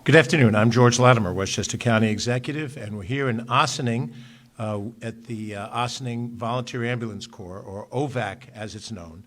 Good afternoon. I'm George Latimer, Westchester County Executive, and we're here in Ossining at the Ossining Volunteer Ambulance Corps, or OVAC as it's known,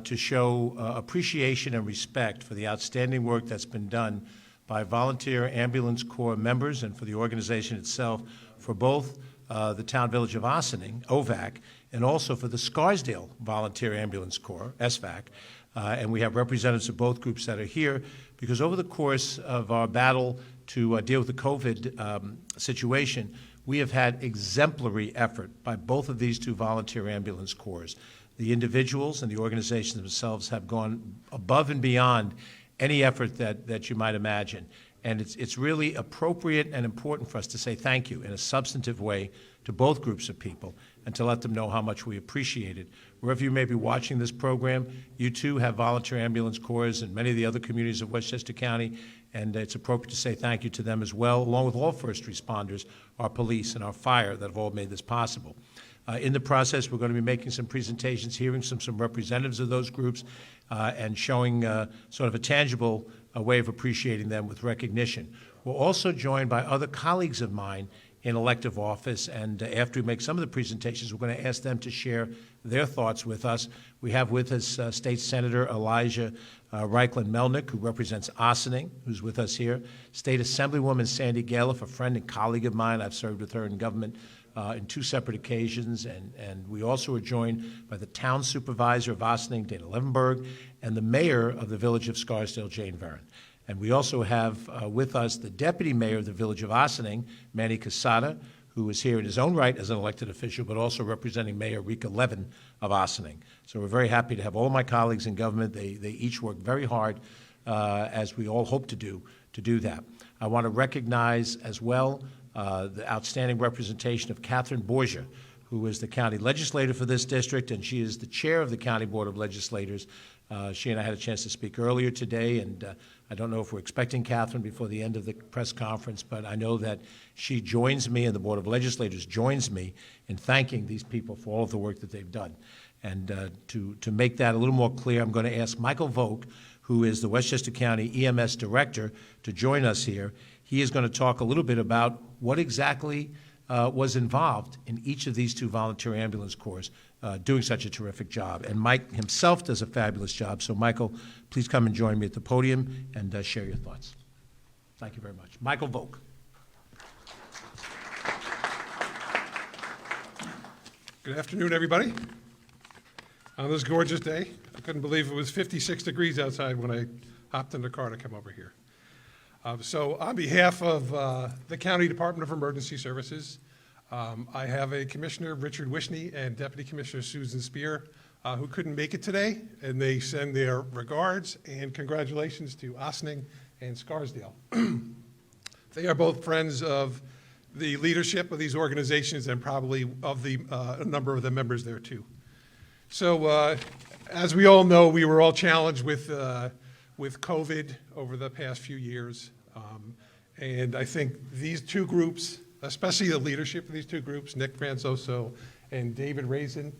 to show appreciation and respect for the outstanding work that's been done by Volunteer Ambulance Corps members and for the organization itself for both the town village of Ossining, OVAC, and also for the Scarsdale Volunteer Ambulance Corps, SVAC. And we have representatives of both groups that are here because over the course of our battle to deal with the COVID situation, we have had exemplary effort by both of these two volunteer ambulance corps. The individuals and the organizations themselves have gone above and beyond any effort that you might imagine. And it's really appropriate and important for us to say thank you in a substantive way to both groups of people and to let them know how much we appreciate it. Wherever you may be watching this program, you too have volunteer ambulance corps in many of the other communities of Westchester County, and it's appropriate to say thank you to them as well, along with all first responders, our police and our fire that have all made this possible. In the process, we're going to be making some presentations, hearing some representatives of those groups, and showing sort of a tangible way of appreciating them with recognition. We're also joined by other colleagues of mine in elective office, and after we make some of the presentations, we're going to ask them to share their thoughts with us. We have with us State Senator Elijah Reichlin-Melnick, who represents Ossining, who's with us here. State Assemblywoman Sandy Galiff, a friend and colleague of mine. I've served with her in government in two separate occasions, and we also are joined by the Town Supervisor of Ossining, Dana Levenberg, and the Mayor of the Village of Scarsdale, Jane Verrin. And we also have with us the Deputy Mayor of the Village of Ossining, Manny Casada, who is here in his own right as an elected official, but also representing Mayor Rika Levin of Ossining. So we're very happy to have all my colleagues in government. They each work very hard, as we all hope to do that. I want to recognize as well the outstanding representation of Catherine Borgia, who is the county legislator for this district, and she is the chair of the County Board of Legislators. She and I had a chance to speak earlier today, and I don't know if we're expecting Catherine before the end of the press conference, but I know that she joins me and the Board of Legislators joins me in thanking these people for all of the work that they've done. And to make that a little more clear, I'm going to ask Michael Volk, who is the Westchester County EMS Director, to join us here. He is going to talk a little bit about what exactly was involved in each of these two volunteer ambulance corps doing such a terrific job. And Mike himself does a fabulous job. So Michael, please come and join me at the podium and share your thoughts. Thank you very much. Michael Volk. Good afternoon, everybody. On this gorgeous day, I couldn't believe it was 56 degrees outside when I hopped in the car to come over here. So on behalf of the County Department of Emergency Services, I have a Commissioner, Richard Wishney, and Deputy Commissioner Susan Spear, who couldn't make it today, and they send their regards and congratulations to Ossining and Scarsdale. They are both friends of the leadership of these organizations and probably of a number of the members there too. So as we all know, we were all challenged with COVID over the past few years. And I think these two groups, especially the leadership of these two groups, Nick Franzoso and David Raisin,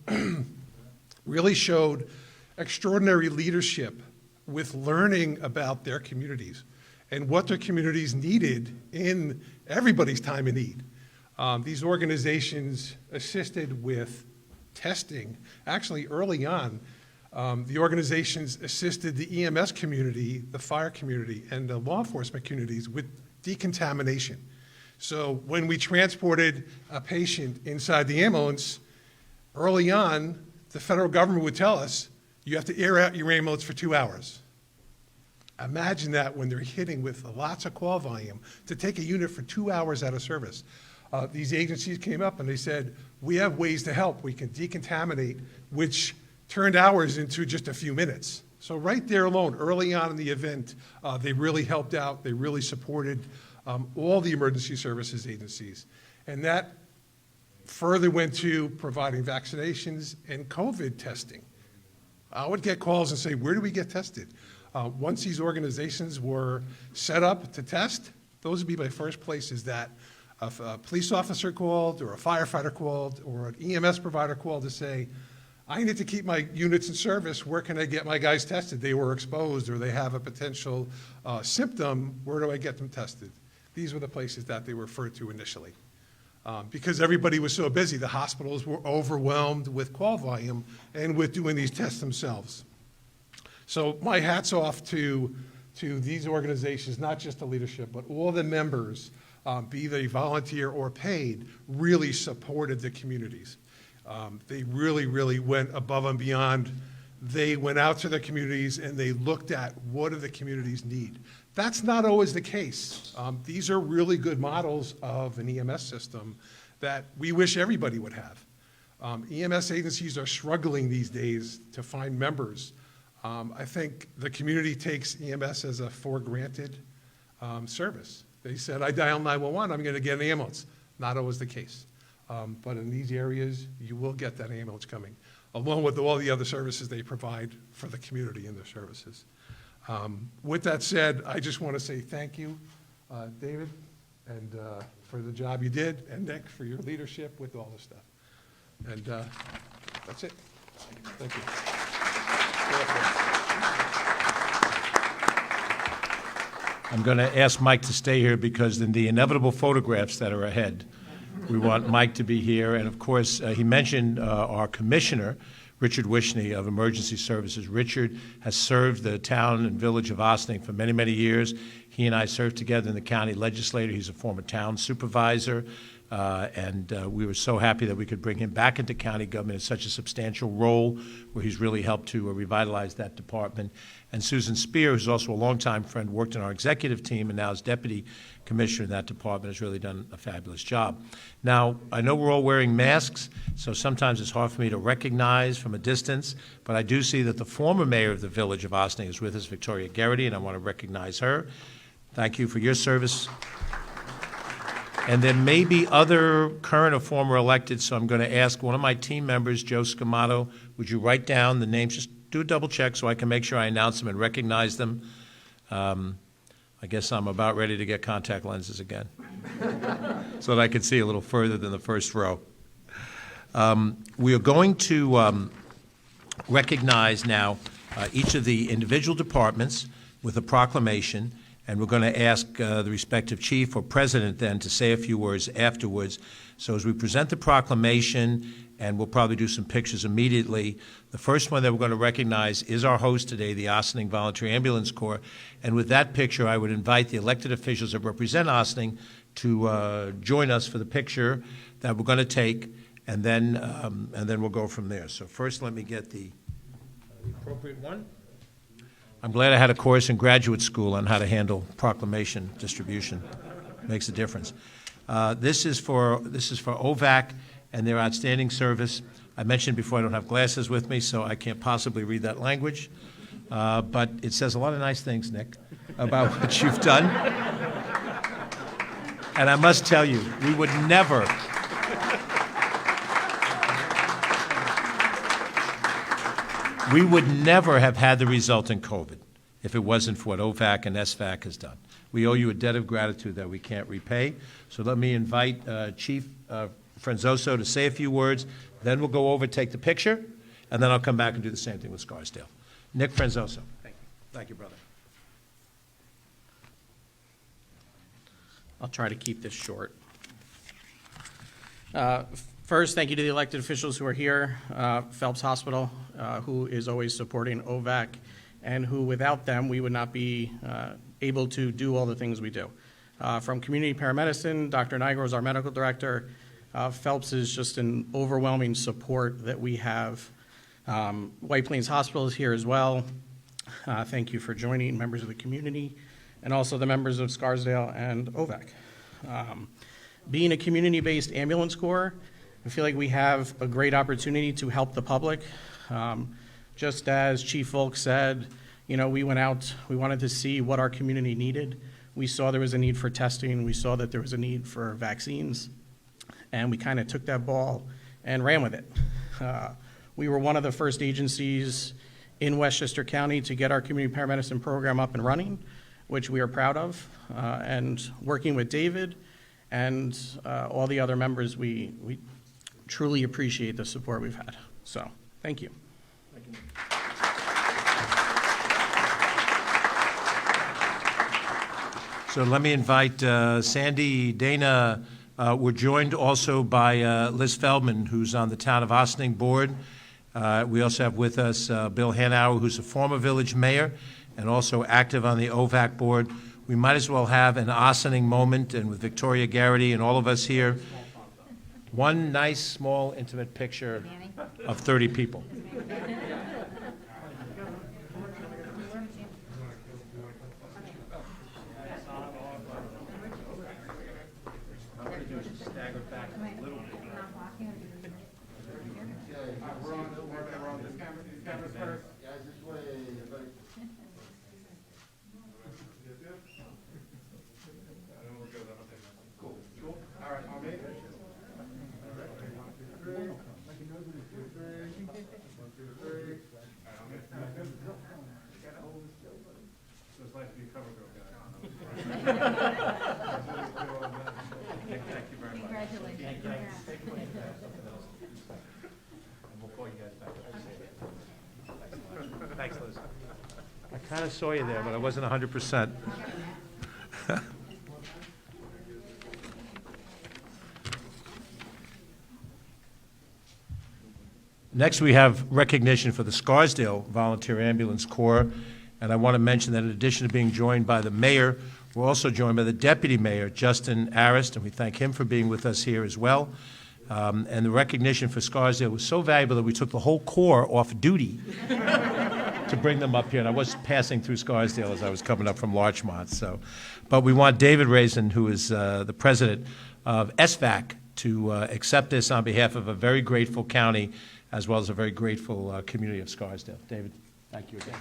really showed extraordinary leadership with learning about their communities and what their communities needed in everybody's time of need. These organizations assisted with testing. Actually, early on, the organizations assisted the EMS community, the fire community, and the law enforcement communities with decontamination. So when we transported a patient inside the ambulance, early on, the federal government would tell us, you have to air out your ambulance for 2 hours. Imagine that when they're hitting with lots of call volume, to take a unit for 2 hours out of service. These agencies came up and they said, we have ways to help. We can decontaminate, which turned hours into just a few minutes. So right there alone, early on in the event, they really helped out. They really supported all the emergency services agencies. And that further went to providing vaccinations and COVID testing. I would get calls and say, where do we get tested? Once these organizations were set up to test, those would be my first places that a police officer called or a firefighter called or an EMS provider called to say, I need to keep my units in service. Where can I get my guys tested? They were exposed or they have a potential symptom. Where do I get them tested? These were the places that they were referred to initially. Because everybody was so busy, the hospitals were overwhelmed with call volume and with doing these tests themselves. So my hat's off to these organizations, not just the leadership, but all the members, be they volunteer or paid, really supported the communities. They really, really went above and beyond. They went out to the communities and they looked at what do the communities need. That's not always the case. These are really good models of an EMS system that we wish everybody would have. EMS agencies are struggling these days to find members. I think the community takes EMS as a for-granted service. They said, I dial 911, I'm going to get an ambulance. Not always the case. But in these areas, you will get that ambulance coming, along with all the other services they provide for the community in their services. With that said, I just want to say thank you, David, and for the job you did, and Nick for your leadership with all this stuff. And that's it. Thank you. I'm going to ask Mike to stay here because in the inevitable photographs that are ahead, we want Mike to be here. And of course, he mentioned our commissioner, Richard Wishney of Emergency Services. Richard has served the town and village of Ossining for many, many years. He and I served together in the county legislature. He's a former town supervisor. And we were so happy that we could bring him back into county government in such a substantial role where he's really helped to revitalize that department. And Susan Spear, who's also a longtime friend, worked in our executive team and now is deputy commissioner in that department, has really done a fabulous job. Now, I know we're all wearing masks, so sometimes it's hard for me to recognize from a distance, but I do see that the former mayor of the village of Ossining is with us, Victoria Garrity, and I want to recognize her. Thank you for your service. And there may be other current or former elected, so I'm going to ask one of my team members, Joe Scamato, would you write down the names? Just do a double check so I can make sure I announce them and recognize them. I guess I'm about ready to get contact lenses again so that I can see a little further than the first row. We are going to recognize now each of the individual departments with a proclamation. And we're going to ask the respective chief or president then to say a few words afterwards. So as we present the proclamation, and we'll probably do some pictures immediately, the first one that we're going to recognize is our host today, the Ossining Volunteer Ambulance Corps. And with that picture, I would invite the elected officials that represent Ossining to join us for the picture that we're going to take, and then we'll go from there. So first, let me get the appropriate one. I'm glad I had a course in graduate school on how to handle proclamation distribution. Makes a difference. This is for OVAC and their outstanding service. I mentioned before I don't have glasses with me, so I can't possibly read that language. But it says a lot of nice things, Nick, about what you've done. And I must tell you, we would never have had the result in COVID if it wasn't for what OVAC and SVAC has done. We owe you a debt of gratitude that we can't repay. So let me invite Chief Franzoso to say a few words. Then we'll go over, take the picture, and then I'll come back and do the same thing with Scarsdale. Nick Franzoso. Thank you. Thank you, brother. I'll try to keep this short. First, thank you to the elected officials who are here, Phelps Hospital, who is always supporting OVAC, and who without them we would not be able to do all the things we do. From community paramedicine, Dr. Niger is our medical director. Phelps is just an overwhelming support that we have. White Plains Hospital is here as well. Thank you for joining, members of the community, and also the members of Scarsdale and OVAC. Being a community-based ambulance corps, I feel like we have a great opportunity to help the public. Just as Chief Volk said, you know, we went out, we wanted to see what our community needed. We saw there was a need for testing. We saw that there was a need for vaccines. And we kind of took that ball and ran with it. We were one of the first agencies in Westchester County to get our community paramedicine program up and running, which we are proud of. And working with David and all the other members, we truly appreciate the support we've had. So Thank you. So let me invite Sandy, Dana. We're joined also by Liz Feldman, who's on the Town of Ossining Board. We also have with us Bill Hanauer, who's a former village mayor and also active on the OVAC board. We might as well have an Ossining moment, and with Victoria Garrity and all of us here, one nice, small, intimate picture of 30 people. Thanks, Liz. I kind of saw you there, but I wasn't 100%. Next, we have recognition for the Scarsdale Volunteer Ambulance Corps, and I want to mention that in addition to being joined by the mayor, we're also joined by the deputy mayor, Justin Arist, and we thank him for being with us here as well. And the recognition for Scarsdale was so valuable that we took the whole corps off duty to bring them up here. And I was passing through Scarsdale as I was coming up from Larchmont. But we want David Raisin, who is the president of SVAC, to accept this on behalf of a very grateful county, as well as a very grateful community of Scarsdale. David, thank you again.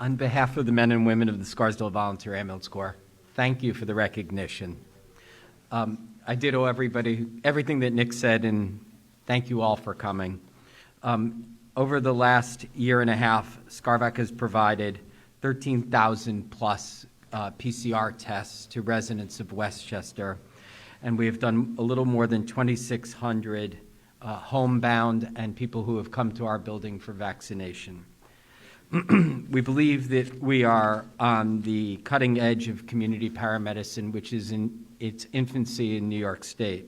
On behalf of the men and women of the Scarsdale Volunteer Ambulance Corps, thank you for the recognition. I ditto everything that Nick said, and thank you all for coming. Over the last year and a half, SCARVAC has provided 13,000 plus PCR tests to residents of Westchester, and we have done a little more than 2,600 homebound and people who have come to our building for vaccination. We believe that we are on the cutting edge of community paramedicine, which is in its infancy in New York State.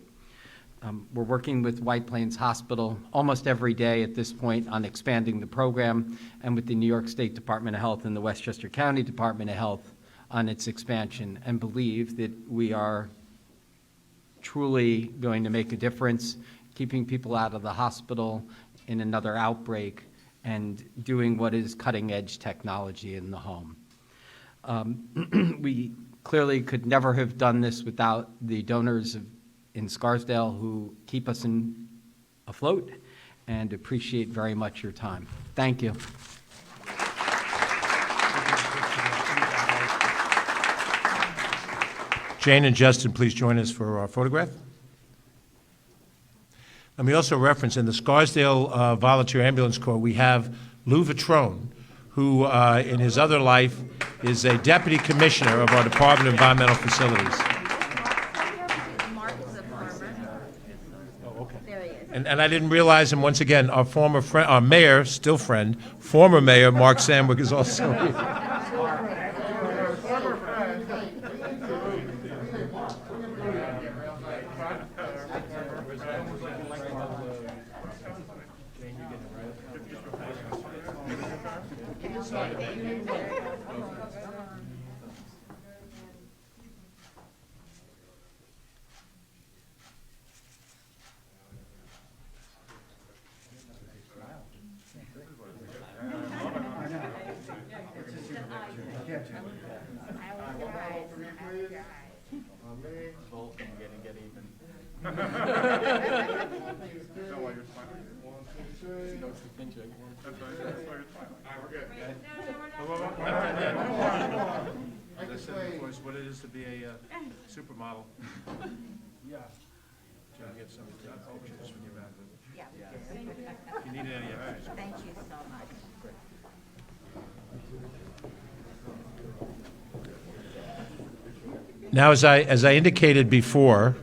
We're working with White Plains Hospital almost every day at this point on expanding the program, and with the New York State Department of Health and the Westchester County Department of Health on its expansion, and believe that we are truly going to make a difference, keeping people out of the hospital in another outbreak, and doing what is cutting-edge technology in the home. We clearly could never have done this without the donors in Scarsdale who keep us afloat, and appreciate very much your time. Thank you. Jane and Justin, please join us for our photograph. Let me also reference in the Scarsdale Volunteer Ambulance Corps, we have Lou Vitrone, who in his other life is a deputy commissioner of our Department of Environmental Facilities. Mark is a farmer. Oh, okay. There he is. And I didn't realize him, once again, our former friend, our mayor, still friend, former mayor, Mark Sandwick, is also here. Volk and get even. As I said before, it's what it is to be a supermodel. Yeah. Trying to get some pictures when you're around. Yeah. If you need any extras. Thank you so much. Now, as I indicated before,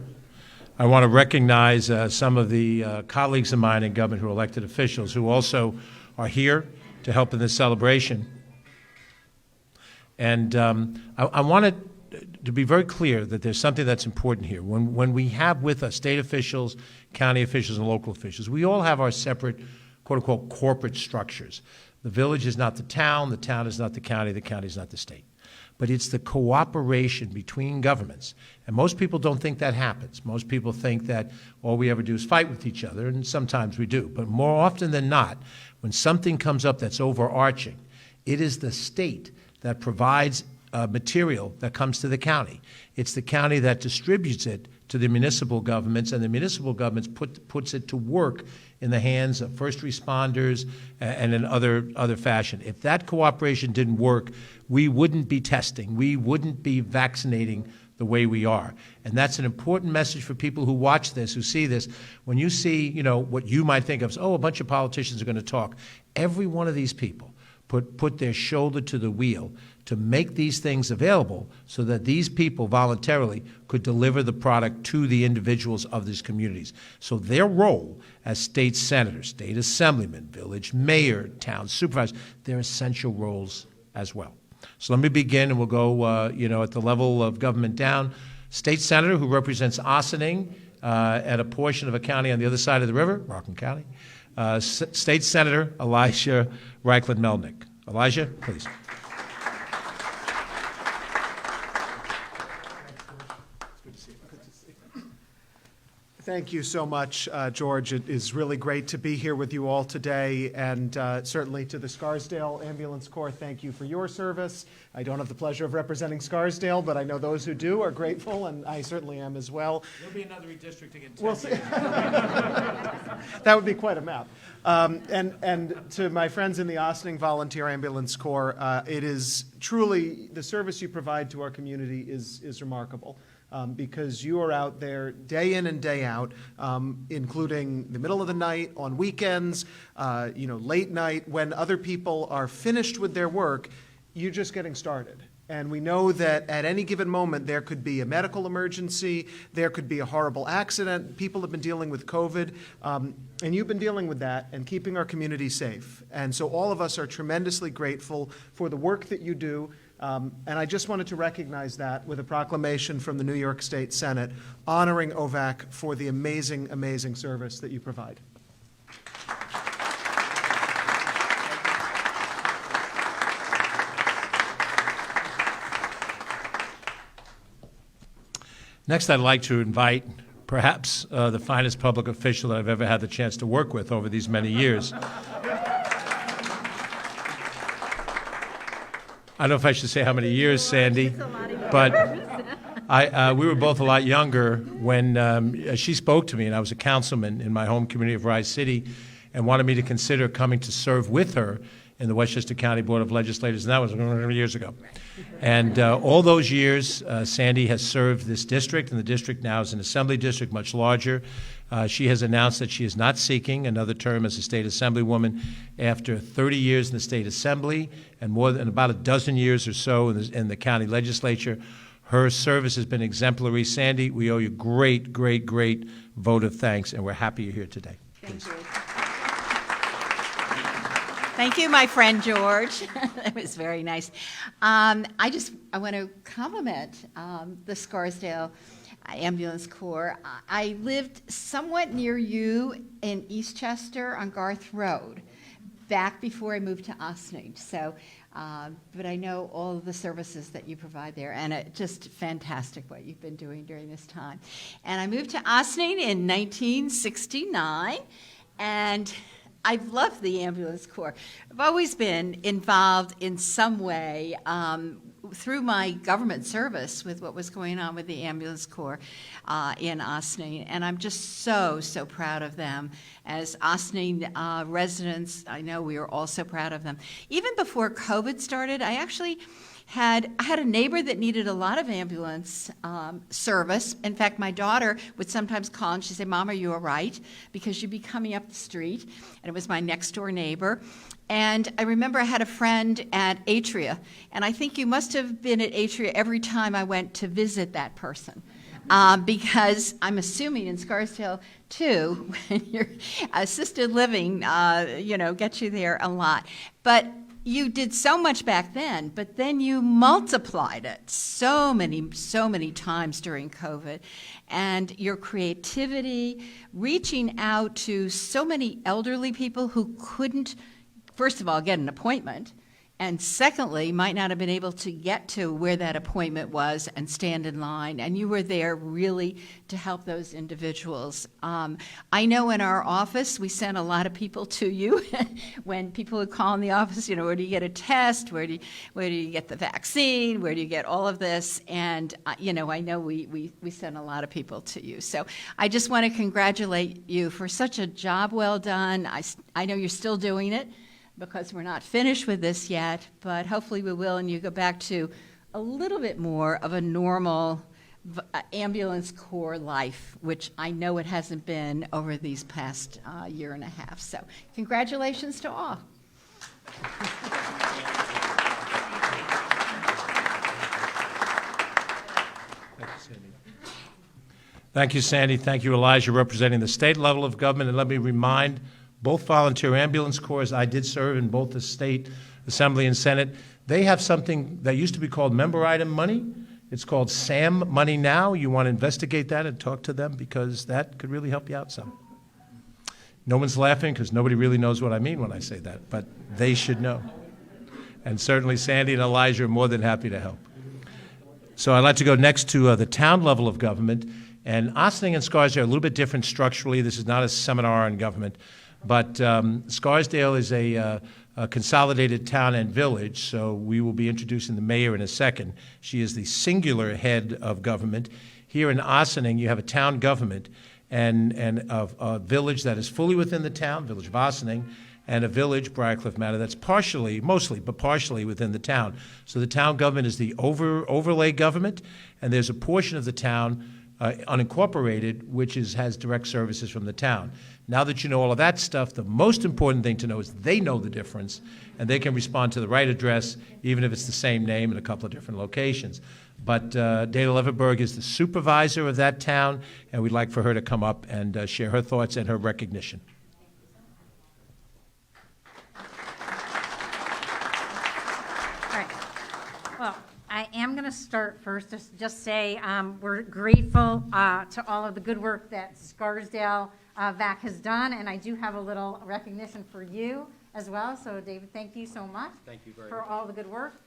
I want to recognize some of the colleagues of mine in government who are elected officials who also are here to help in this celebration. And I wanted to be very clear that there's something that's important here. When we have with us state officials, county officials, and local officials, we all have our separate, quote-unquote, corporate structures. The village is not the town is not the county is not the state. But it's the cooperation between governments. And most people don't think that happens. Most people think that all we ever do is fight with each other, and sometimes we do. But more often than not, when something comes up that's overarching, it is the state that provides material that comes to the county. It's the county that distributes it to the municipal governments, and the municipal governments puts it to work in the hands of first responders and in other fashion. If that cooperation didn't work, we wouldn't be testing. We wouldn't be vaccinating the way we are. And that's an important message for people who watch this, who see this. When you see, what you might think of as, a bunch of politicians are going to talk, every one of these people put their shoulder to the wheel to make these things available so that these people voluntarily could deliver the product to the individuals of these communities. So their role as state senators, state assemblymen, village mayor, town supervisors, they're essential roles as well. So let me begin, and we'll go, at the level of government down. State senator who represents Ossining at a portion of a county on the other side of the river, Rockland County. State Senator Elijah Reichlin-Melnick. Elijah, please. Thank you so much, George. It is really great to be here with you all today, and certainly to the Scarsdale Ambulance Corps, thank you for your service. I don't have the pleasure of representing Scarsdale, but I know those who do are grateful, and I certainly am as well. There'll be another redistricting in 10 We'll see. years. That would be quite a map. And to my friends in the Ossining Volunteer Ambulance Corps, it is truly, the service you provide to our community is remarkable. Because you are out there day in and day out, including the middle of the night, on weekends, late night, when other people are finished with their work, you're just getting started. And we know that at any given moment there could be a medical emergency, there could be a horrible accident, people have been dealing with COVID, and you've been dealing with that and keeping our community safe. And so all of us are tremendously grateful for the work that you do. And I just wanted to recognize that with a proclamation from the New York State Senate honoring OVAC for the amazing, amazing service that you provide. Next, I'd like to invite perhaps the finest public official that I've ever had the chance to work with over these many years. I don't know if I should say how many years, Sandy, but we were both a lot younger when she spoke to me, and I was a councilman in my home community of Rice City, and wanted me to consider coming to serve with her in the Westchester County Board of Legislators, and that was years ago. And all those years, Sandy has served this district, and the district now is an assembly district, much larger. She has announced that she is not seeking another term as a state assemblywoman after 30 years in the state assembly and more than about a dozen years or so in the county legislature. Her service has been exemplary. Sandy, we owe you great, great, great vote of thanks, and we're happy you're here today. Please. Thank you. Thank you, my friend George. That was very nice. I want to compliment the Scarsdale Ambulance Corps. I lived somewhat near you in Eastchester on Garth Road, back before I moved to Ossining. So, but I know all of the services that you provide there, and it's just fantastic what you've been doing during this time. And I moved to Ossining in 1969, and I've loved the Ambulance Corps. I've always been involved in some way through my government service with what was going on with the Ambulance Corps in Ossining, and I'm just so proud of them. As Ossining residents, I know we are all so proud of them. Even before COVID started, I actually I had a neighbor that needed a lot of ambulance service. In fact, my daughter would sometimes call and she'd say, "Mom, are you all right?" Because she'd be coming up the street, and it was my next door neighbor. And I remember I had a friend at Atria, and I think you must have been at Atria every time I went to visit that person. Because I'm assuming in Scarsdale, too, when your assisted living, gets you there a lot. But you did so much back then, but then you multiplied it so many times during COVID. And your creativity, reaching out to so many elderly people who couldn't, first of all, get an appointment, and secondly, might not have been able to get to where that appointment was and stand in line, and you were there really to help those individuals. I know in our office, we sent a lot of people to you when people would call in the office, where do you get a test, where do you get the vaccine, where do you get all of this, and I know we sent a lot of people to you. So I just want to congratulate you for such a job well done. I know you're still doing it, because we're not finished with this yet, but hopefully we will, and you go back to a little bit more of a normal ambulance corps life, which I know it hasn't been over these past year and a half. So congratulations to all. Thank you, Sandy. Thank you, Elijah, representing the state level of government. And let me remind both volunteer ambulance corps, I did serve in both the state assembly and Senate. They have something that used to be called member item money. It's called SAM money now. You want to investigate that and talk to them, because that could really help you out some. No one's laughing because nobody really knows what I mean when I say that, but they should know. And certainly Sandy and Elijah are more than happy to help. So I'd like to go next to the town level of government. And Ossining and Scarsdale are a little bit different structurally. This is not a seminar on government. But Scarsdale is a consolidated town and village, so we will be introducing the mayor in a second. She is the singular head of government. Here in Ossining, you have a town government and a village that is fully within the town, Village of Ossining, and a village, Briarcliff Manor, that's mostly within the town. So the town government is the overlay government, and there's a portion of the town unincorporated, which has direct services from the town. Now that you know all of that stuff, the most important thing to know is they know the difference, and they can respond to the right address, even if it's the same name in a couple of different locations. But Dana Leverberg is the supervisor of that town, and we'd like for her to come up and share her thoughts and her recognition. All right. Well, I am going to start first to just say we're grateful to all of the good work that Scarsdale VAC has done, and I do have a little recognition for you as well. So, David, thank you so much. Thank you very for much. all the good work.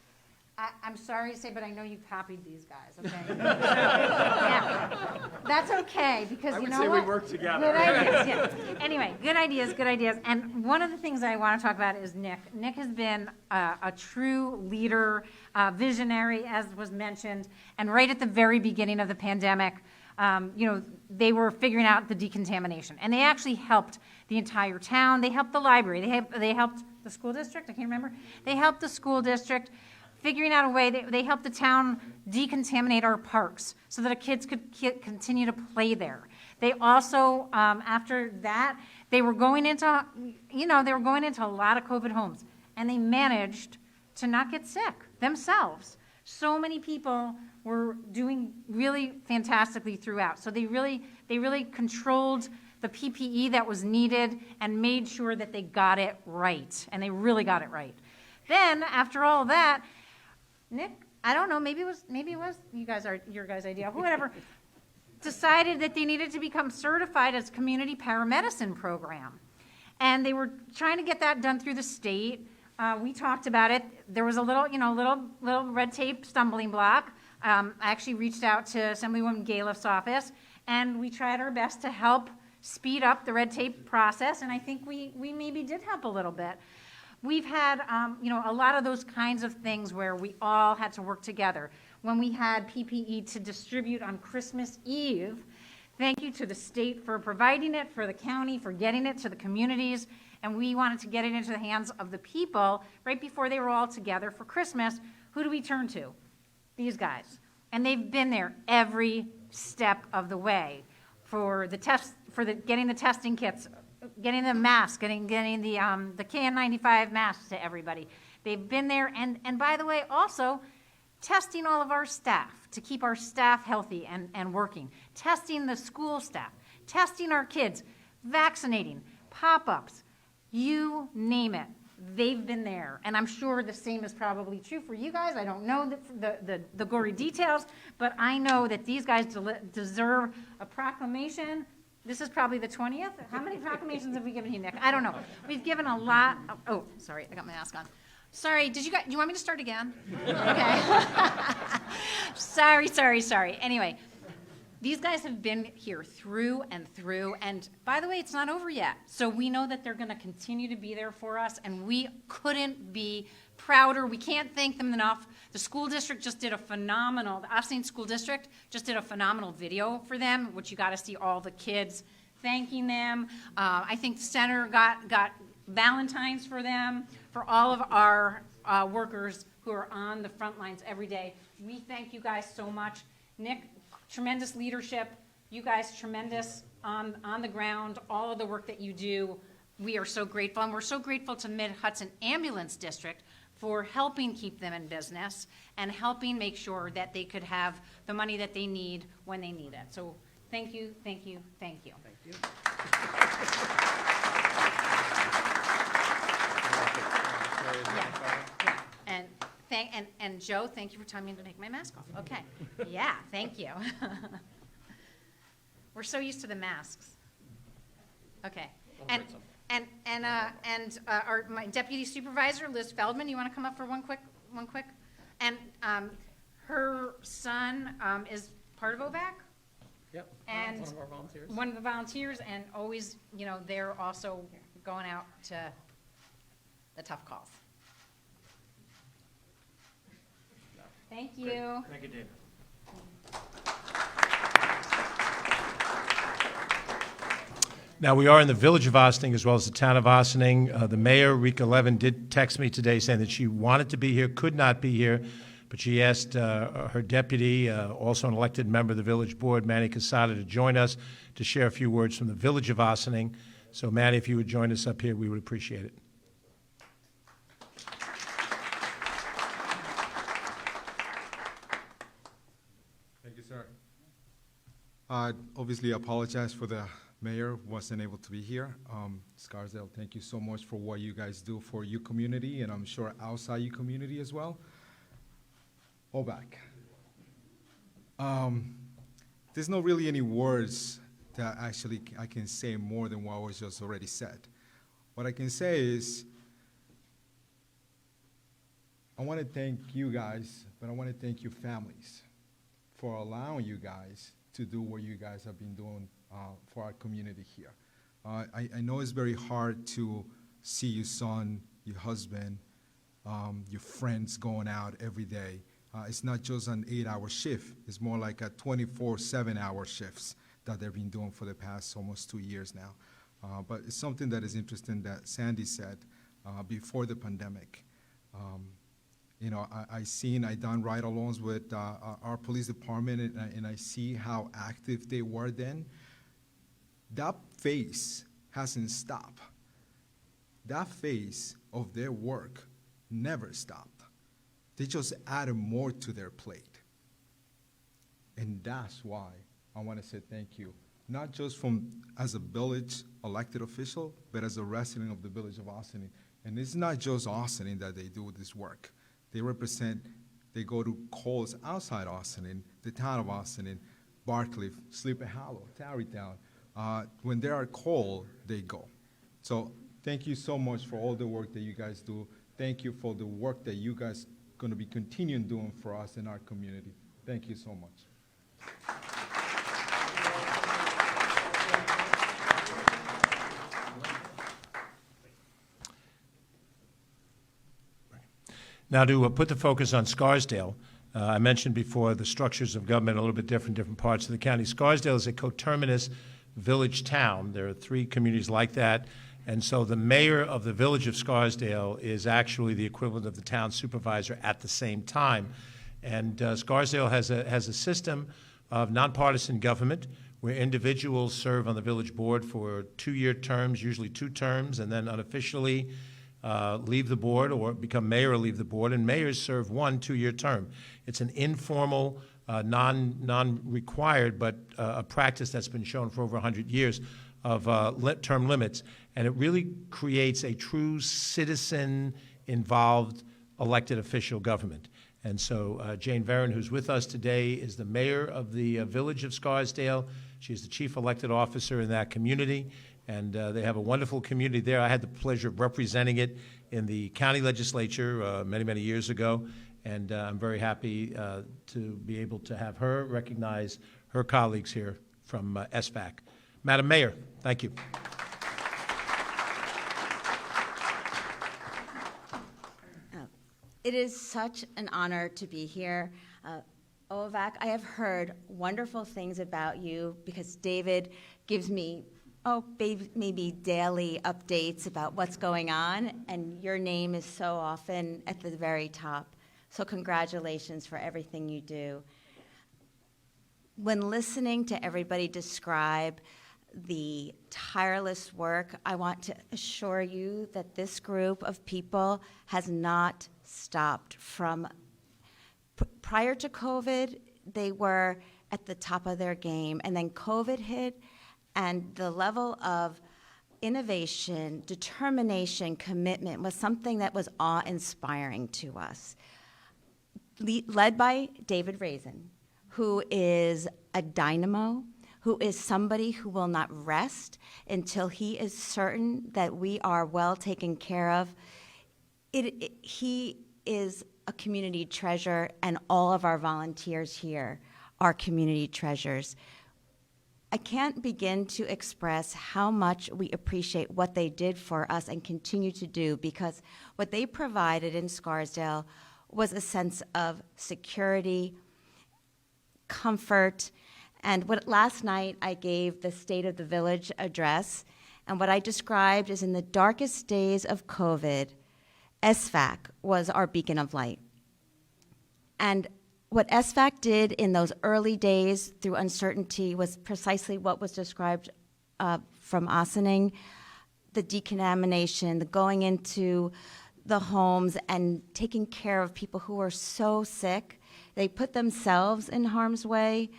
I'm sorry to say, but I know you copied these guys, okay? Yeah, that's okay, because you know what? I would say we work together. Good ideas, yeah. Anyway, good ideas. And one of the things I want to talk about is Nick. Nick has been a true leader, visionary, as was mentioned, and right at the very beginning of the pandemic, they were figuring out the decontamination, and they actually helped the entire town. They helped the library. They helped the school district. I can't remember. They helped the school district figuring out a way. They helped the town decontaminate our parks so that our kids could continue to play there. They also, after that, they were going into a lot of COVID homes, and they managed to not get sick themselves. So many people were doing really fantastically throughout. So they really controlled the PPE that was needed and made sure that they got it right, and they really got it right. Then after all that, Nick, I don't know, maybe it was your guys' idea, whoever, decided that they needed to become certified as community paramedicine program, and they were trying to get that done through the state. We talked about it. There was a little red tape stumbling block. I actually reached out to Assemblywoman Galiff's office, and we tried our best to help speed up the red tape process, and I think we maybe did help a little bit. We've had, a lot of those kinds of things where we all had to work together. When we had PPE to distribute on Christmas Eve, thank you to the state for providing it, for the county for getting it to the communities, and we wanted to get it into the hands of the people right before they were all together for Christmas. who do we turn to? These guys. And they've been there every step of the way for the test, getting the testing kits, getting the masks, getting the KN95 masks to everybody. They've been there, and by the way, also testing all of our staff to keep our staff healthy and working, testing the school staff, testing our kids, vaccinating, pop-ups, you name it. They've been there, and I'm sure the same is probably true for you guys. I don't know the gory details, but I know that these guys deserve a proclamation. This is probably the 20th. How many proclamations have we given you, Nick? I don't know. We've given a lot. Oh, sorry, I got my mask on. Sorry, do you want me to start again? Okay. Sorry. Anyway, these guys have been here through and through, and by the way, it's not over yet. So we know that they're going to continue to be there for us, and we couldn't be prouder. We can't thank them enough. The school district just did the Ossining School District just did a phenomenal video for them, which you got to see all the kids thanking them. I think the center got Valentines for them, for all of our workers who are on the front lines every day. We thank you guys so much. Nick, tremendous leadership. You guys, tremendous on the ground, all of the work that you do. We are so grateful, and we're so grateful to Mid-Hudson Ambulance District for helping keep them in business and helping make sure that they could have the money that they need when they need it. So thank you. Thank you. Yeah. And Joe, thank you for telling me to take my mask off. Okay. Yeah, thank you. We're so used to the masks. Okay. My deputy supervisor, Liz Feldman, you want to come up for one quick? And her son is part of OVAC. Yep. And one of our volunteers. One of the volunteers, and always, they're also going out to the tough calls. Thank you. Thank you, David. Now, we are in the village of Ossining as well as the town of Ossining. The mayor, Rika Levin, did text me today saying that she wanted to be here, could not be here, but she asked her deputy, also an elected member of the village board, Manny Casada, to join us to share a few words from the village of Ossining. So, Manny, if you would join us up here, we would appreciate it. Thank you, sir. I obviously apologize for the mayor wasn't able to be here. Scarsdale, thank you so much for what you guys do for your community, and I'm sure outside your community as well. OVAC. There's not really any words that actually I can say more than what was just already said. What I can say is, I want to thank you guys, but I want to thank your families for allowing you guys to do what you guys have been doing for our community here. I know it's very hard to see your son, your husband, your friends going out every day. It's not just an 8-hour shift. It's more like a 24/7-hour shifts that they've been doing for the past almost 2 years now. But it's something that is interesting that Sandy said before the pandemic. I done ride-alongs with our police department, and I see how active they were then. That phase hasn't stopped. That phase of their work never stopped. They just added more to their plate. And that's why I want to say thank you, not just as a village elected official, but as a resident of the village of Ossining. And it's not just Ossining that they do this work. They go to calls outside Ossining, the town of Ossining, Barclay, Sleepy Hollow, Tarrytown. When there are calls, they go. So thank you so much for all the work that you guys do. Thank you for the work that you guys going to be continuing doing for us in our community. Thank you so much. Now, to put the focus on Scarsdale, I mentioned before the structures of government are a little bit different in different parts of the county. Scarsdale is a coterminous village town. There are 3 communities like that, And so the mayor of the village of Scarsdale is actually the equivalent of the town supervisor at the same time. And Scarsdale has a system of nonpartisan government where individuals serve on the village board for 2-year terms, usually 2 terms, and then unofficially leave the board or become mayor or leave the board, and mayors serve 1 2-year term. It's an informal, non-required, but a practice that's been shown for over 100 years of term limits, and it really creates a true citizen-involved elected official government. And so Jane Veron, who's with us today, is the mayor of the village of Scarsdale. She's the chief elected officer in that community, and they have a wonderful community there. I had the pleasure of representing it in the county legislature many, many years ago, and I'm very happy to be able to have her recognize her colleagues here from SVAC. Madam Mayor, thank you. It is such an honor to be here. OVAC, I have heard wonderful things about you because David gives me, maybe daily updates about what's going on, and your name is so often at the very top. So congratulations for everything you do. When listening to everybody describe the tireless work, I want to assure you that this group of people has not stopped from prior to COVID. They were at the top of their game, and then COVID hit, and the level of innovation, determination, commitment was something that was awe-inspiring to us. Led by David Raisin, who is a dynamo, who is somebody who will not rest until he is certain that we are well taken care of. He is a community treasure, and all of our volunteers here are community treasures. I can't begin to express how much we appreciate what they did for us and continue to do, because what they provided in Scarsdale was a sense of security, comfort, and last night I gave the State of the Village address, and what I described is in the darkest days of COVID, SVAC was our beacon of light. And what SVAC did in those early days through uncertainty was precisely what was described from Ossining, the decontamination, the going into the homes and taking care of people who were so sick. They put themselves in harm's way,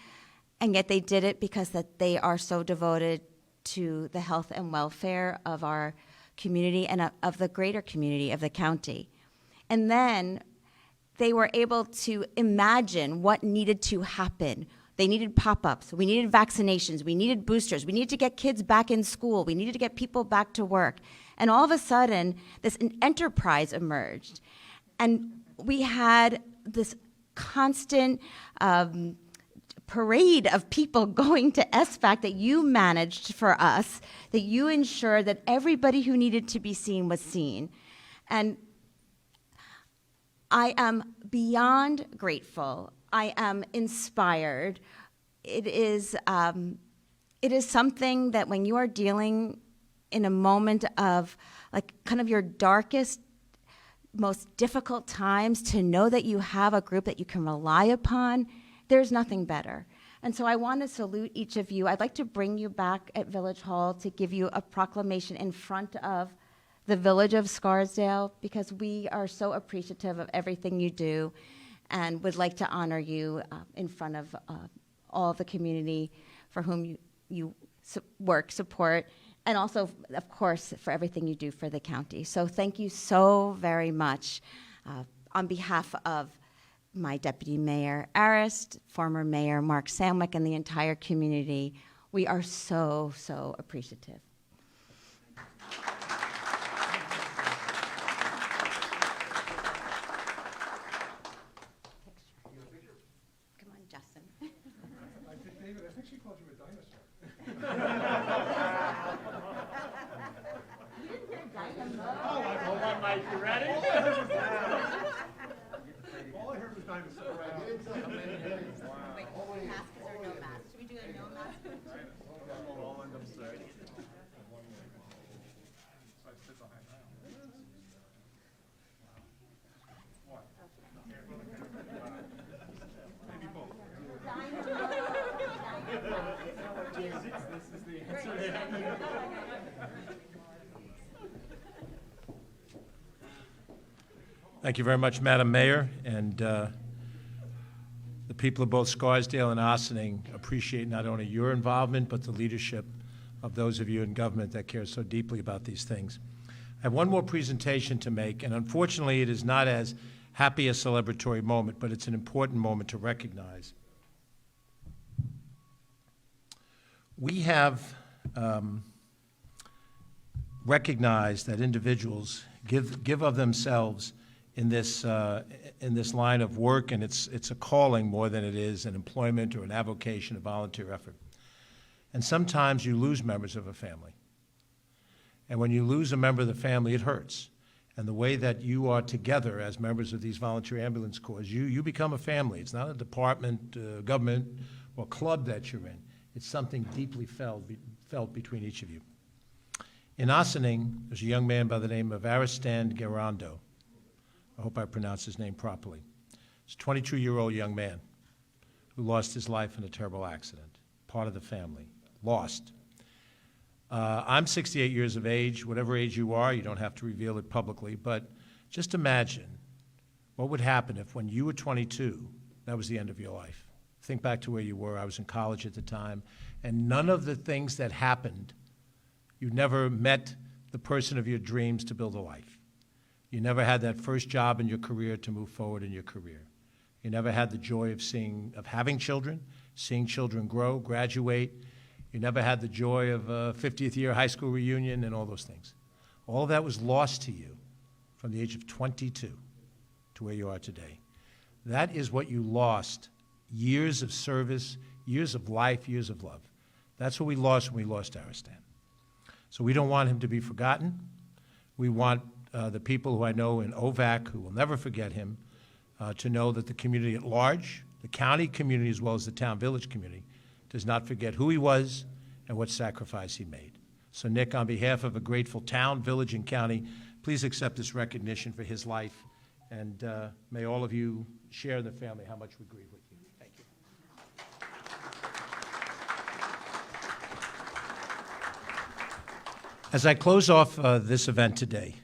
and yet they did it because that they are so devoted to the health and welfare of our community and of the greater community of the county. And then they were able to imagine what needed to happen. They needed pop-ups, we needed vaccinations, we needed boosters, we needed to get kids back in school, we needed to get people back to work. And all of a sudden, this enterprise emerged. And we had this constant parade of people going to SVAC that you managed for us, that you ensured that everybody who needed to be seen was seen. And I am beyond grateful. I am inspired. It is something that when you are dealing in a moment of like kind of your darkest, most difficult times, to know that you have a group that you can rely upon, there's nothing better. And so I want to salute each of you. I'd like to bring you back at Village Hall to give you a proclamation in front of the village of Scarsdale, because we are so appreciative of everything you do and would like to honor you in front of all the community for whom you work, support, and also, of course, for everything you do for the county. So thank you so very much. On behalf of my Deputy Mayor Arist, former Mayor Mark Samwick, and the entire community, we are so, so appreciative. Come on, Justin. David, I think she called you a dinosaur. Hold on, Mike, you ready? All I heard was dinosaur. Wait, masks or no masks? Should we do a no mask? Thank you very much, Madam Mayor, and the people of both Scarsdale and Ossining appreciate not only your involvement, but the leadership of those of you in government that care so deeply about these things. I have one more presentation to make, and unfortunately it is not as happy a celebratory moment, but it's an important moment to recognize. We have recognized that individuals give of themselves in this line of work, and it's a calling more than it is an employment or an avocation, a volunteer effort. And sometimes you lose members of a family. And when you lose a member of the family, it hurts. And the way that you are together as members of these volunteer ambulance corps, you become a family. It's not a department, government, or club that you're in. It's something deeply felt between each of you. In Ossining, there's a young man by the name of Aristan Gerando. I hope I pronounced his name properly. He's a 22-year-old young man who lost his life in a terrible accident, part of the family, lost. I'm 68 years of age. Whatever age you are, you don't have to reveal it publicly, but just imagine what would happen if when you were 22, that was the end of your life. Think back to where you were. I was in college at the time, and none of the things that happened, you never met the person of your dreams to build a life. You never had that first job in your career to move forward in your career. You never had the joy of having children, seeing children grow, graduate. You never had the joy of a 50th year high school reunion and all those things. All of that was lost to you from the age of 22 to where you are today. That is what you lost. Years of service, years of life, years of love. That's what we lost when we lost Aristan. So we don't want him to be forgotten. We want the people who I know in OVAC, who will never forget him, to know that the community at large, the county community as well as the town-village community, does not forget who he was and what sacrifice he made. So Nick, on behalf of a grateful town, village, and county, please accept this recognition for his life, and may all of you share in the family how much we grieve with you. Thank you. As I close off this event today,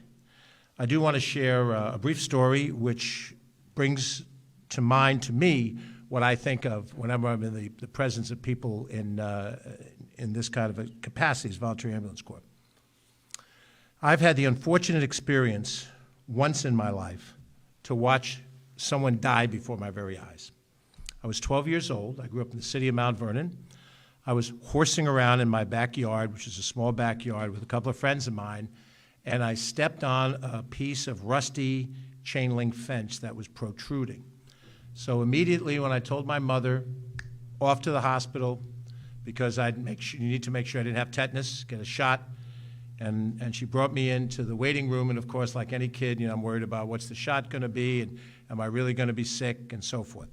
I do want to share a brief story which brings to mind to me what I think of whenever I'm in the presence of people in this kind of a capacity as volunteer ambulance corps. I've had the unfortunate experience once in my life to watch someone die before my very eyes. I was 12 years old. I grew up in the city of Mount Vernon. I was horsing around in my backyard, which is a small backyard, with a couple of friends of mine, and I stepped on a piece of rusty chain link fence that was protruding. So immediately when I told my mother, off to the hospital, because you need to make sure I didn't have tetanus, get a shot, and she brought me into the waiting room, and of course, like any kid, I'm worried about what's the shot going to be, and am I really going to be sick, and so forth.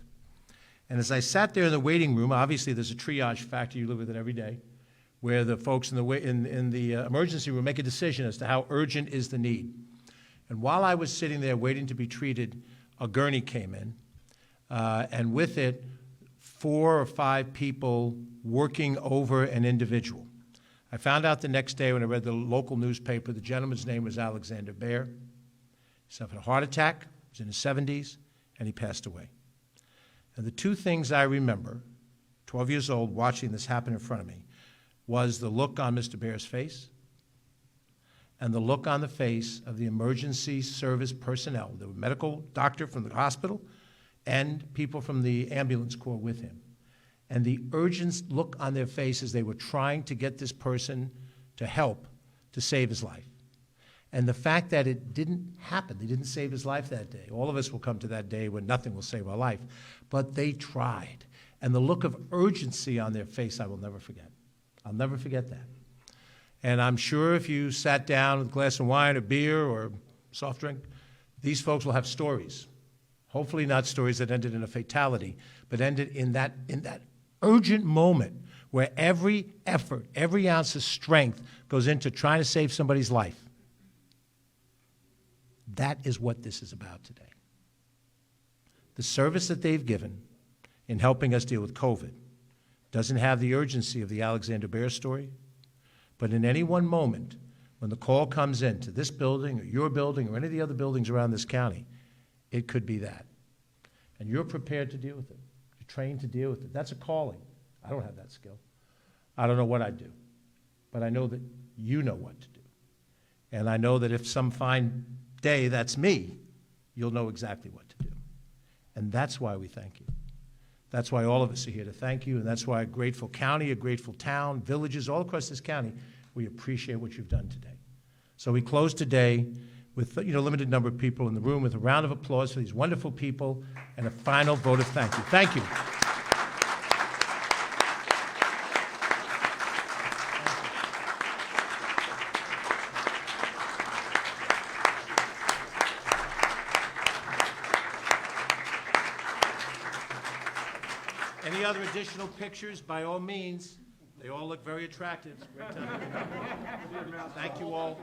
And as I sat there in the waiting room, obviously there's a triage factor, you live with it every day, where the folks in the emergency room make a decision as to how urgent is the need. And while I was sitting there waiting to be treated, a gurney came in, and with it, 4 or 5 people working over an individual. I found out the next day when I read the local newspaper, the gentleman's name was Alexander Bear. He suffered a heart attack, he was in his 70s, and he passed away. And the 2 things I remember, 12 years old, watching this happen in front of me, was the look on Mr. Bear's face and the look on the face of the emergency service personnel, the medical doctor from the hospital and people from the ambulance corps with him. And the urgent look on their faces, they were trying to get this person to help to save his life. And the fact that it didn't happen, they didn't save his life that day. All of us will come to that day when nothing will save our life. But they tried. And the look of urgency on their face, I will never forget. I'll never forget that. And I'm sure if you sat down with a glass of wine or beer or soft drink, these folks will have stories. Hopefully not stories that ended in a fatality, but ended in that urgent moment where every effort, every ounce of strength goes into trying to save somebody's life. That is what this is about today. The service that they've given in helping us deal with COVID doesn't have the urgency of the Alexander Bear story, but in any one moment, when the call comes in to this building or your building or any of the other buildings around this county, it could be that. And you're prepared to deal with it. You're trained to deal with it. That's a calling. I don't have that skill. I don't know what I'd do. But I know that you know what to do. And I know that if some fine day that's me, you'll know exactly what to do. And that's why we thank you. That's why all of us are here to thank you, and that's why a grateful county, a grateful town, villages all across this county, we appreciate what you've done today. So we close today with a limited number of people in the room with a round of applause for these wonderful people and a final vote of thank you. Thank you. Any other additional pictures, by all means. They all look very attractive. Thank you all.